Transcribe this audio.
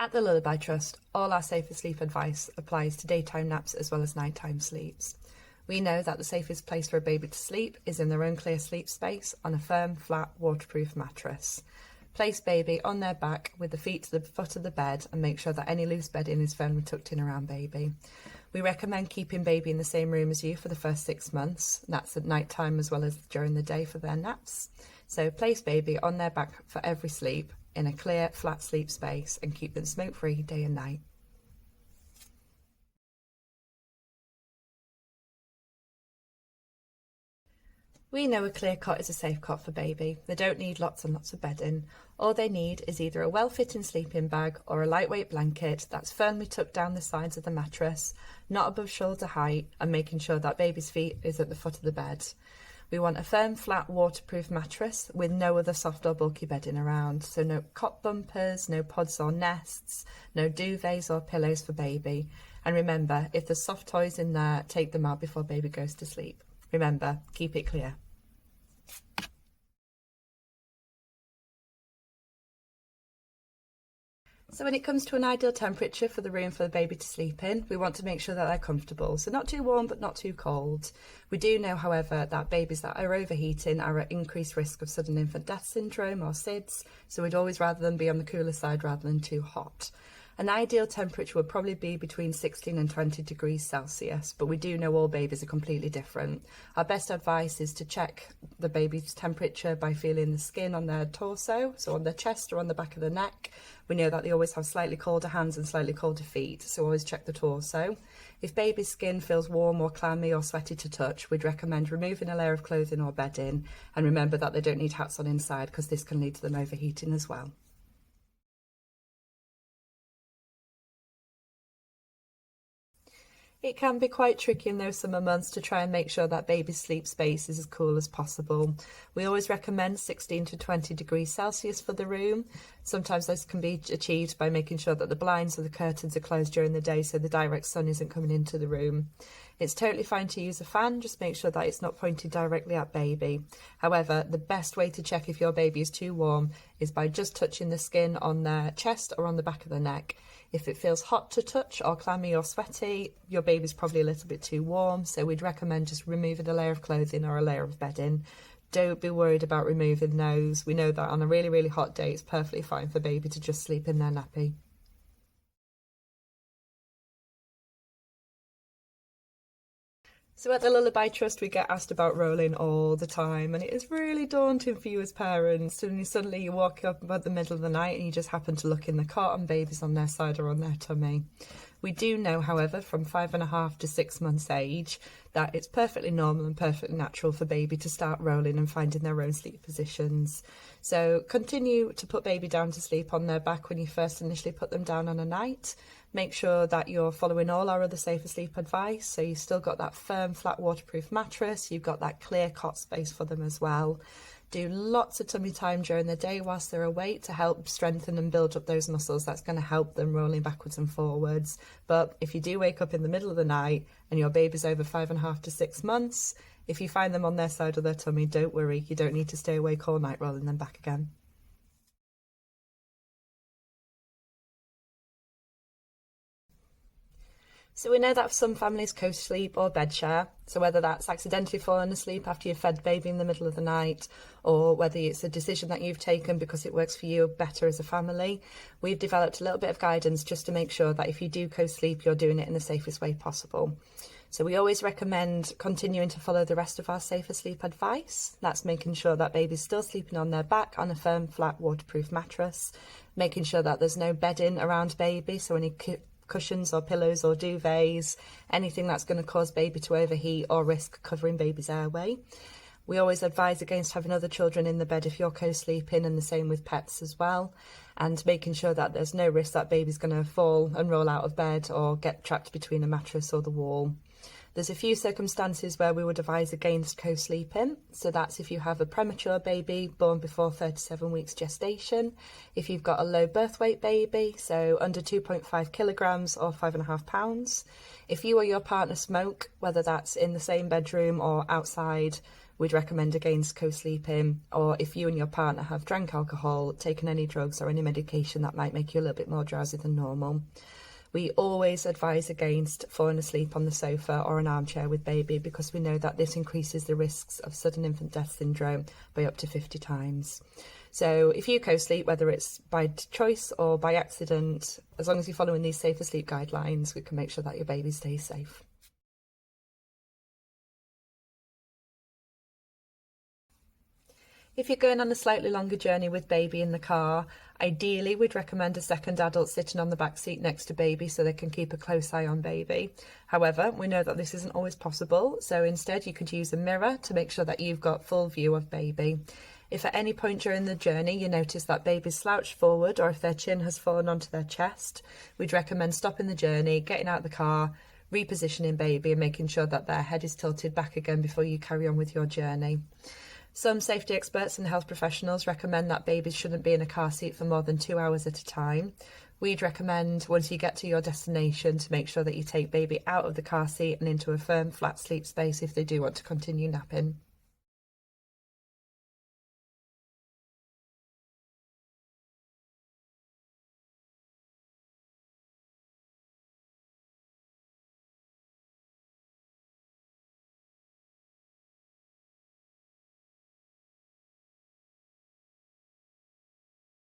At the Lullaby Trust, all our safe asleep advice applies to daytime naps as well as nighttime sleeps. We know that the safest place for a baby to sleep is in their own clear sleep space on a firm, flat, waterproof mattress. Place baby on their back with the feet to the foot of the bed and make sure that any loose bedding is firmly tucked in around baby. We recommend keeping baby in the same room as you for the first 6 months. That's at night time as well as during the day for their naps. So place baby on their back for every sleep in a clear, flat sleep space and keep them smoke-free day and night. We know a clear cot is a safe cot for baby. They don't need lots and lots of bedding. All they need is either a well-fitting sleeping bag or a lightweight blanket that's firmly tucked down the sides of the mattress, not above shoulder height, and making sure that baby's feet is at the foot of the bed. We want a firm, flat, waterproof mattress with no other soft or bulky bedding around. So no cot bumpers, no pods or nests, no duvets or pillows for baby. And remember, if there's soft toys in there, take them out before baby goes to sleep. Remember, keep it clear. So when it comes to an ideal temperature for the room for the baby to sleep in, we want to make sure that they're comfortable. So not too warm, but not too cold. We do know, however, that babies that are overheating are at increased risk of sudden infant death syndrome or SIDS. So we'd always rather them be on the cooler side rather than too hot. An ideal temperature would probably be between 16 and 20 degrees Celsius, but we do know all babies are completely different. Our best advice is to check the baby's temperature by feeling the skin on their torso, so on their chest or on the back of the neck. We know that they always have slightly colder hands and slightly colder feet, so always check the torso. If baby's skin feels warm or clammy or sweaty to touch, we'd recommend removing a layer of clothing or bedding, and remember that they don't need hats on inside because this can lead to them overheating as well. It can be quite tricky in those summer months to try and make sure that baby's sleep space is as cool as possible. We always recommend 16 to 20 degrees Celsius for the room. Sometimes this can be achieved by making sure that the blinds or the curtains are closed during the day so the direct sun isn't coming into the room. It's totally fine to use a fan, just make sure that it's not pointed directly at baby. However, the best way to check if your baby is too warm is by just touching the skin on their chest or on the back of the neck. If it feels hot to touch or clammy or sweaty, your baby's probably a little bit too warm, so we'd recommend just removing a layer of clothing or a layer of bedding. Don't be worried about removing those. We know that on a really, really hot day, it's perfectly fine for baby to just sleep in their nappy. So at the Lullaby Trust, we get asked about rolling all the time, and it is really daunting for you as parents. And suddenly you walk up about the middle of the night and you just happen to look in the cot and baby's on their side or on their tummy. We do know, however, from 5.5 to 6 months age, that it's perfectly normal and perfectly natural for baby to start rolling and finding their own sleep positions. So continue to put baby down to sleep on their back when you first initially put them down on a night. Make sure that you're following all our other safe asleep advice. So you've still got that firm, flat, waterproof mattress. You've got that clear cot space for them as well. Do lots of tummy time during the day whilst they're awake to help strengthen and build up those muscles. That's going to help them rolling backwards and forwards. But if you do wake up in the middle of the night and your baby's over 5.5 to 6 months, if you find them on their side of their tummy, don't worry. You don't need to stay awake all night rolling them back again. So we know that for some families, co-sleep or bed share. So whether that's accidentally falling asleep after you've fed baby in the middle of the night, or whether it's a decision that you've taken because it works for you better as a family, we've developed a little bit of guidance just to make sure that if you do co-sleep, you're doing it in the safest way possible. So we always recommend continuing to follow the rest of our safer sleep advice. That's making sure that baby's still sleeping on their back on a firm, flat, waterproof mattress, making sure that there's no bedding around baby, so any cushions or pillows or duvets, anything that's going to cause baby to overheat or risk covering baby's airway. We always advise against having other children in the bed if you're co-sleeping, and the same with pets as well, and making sure that there's no risk that baby's going to fall and roll out of bed or get trapped between a mattress or the wall. There's a few circumstances where we would advise against co-sleeping. So that's if you have a premature baby born before 37 weeks gestation, if you've got a low birth weight baby, so under 2.5 kilograms or 5.5 pounds, if you or your partner smoke, whether that's in the same bedroom or outside, we'd recommend against co-sleeping, or if you and your partner have drank alcohol, taken any drugs or any medication that might make you a little bit more drowsy than normal. We always advise against falling asleep on the sofa or an armchair with baby because we know that this increases the risks of sudden infant death syndrome by up to 50 times. So if you co-sleep, whether it's by choice or by accident, as long as you're following these safer sleep guidelines, we can make sure that your baby stays safe. If you're going on a slightly longer journey with baby in the car, ideally we'd recommend a second adult sitting on the back seat next to baby so they can keep a close eye on baby. However, we know that this isn't always possible, so instead you could use a mirror to make sure that you've got full view of baby. If at any point during the journey you notice that baby's slouched forward or if their chin has fallen onto their chest, we'd recommend stopping the journey, getting out of the car, repositioning baby and making sure that their head is tilted back again before you carry on with your journey. Some safety experts and health professionals recommend that babies shouldn't be in a car seat for more than 2 hours at a time. We'd recommend once you get to your destination to make sure that you take baby out of the car seat and into a firm flat sleep space if they do want to continue napping.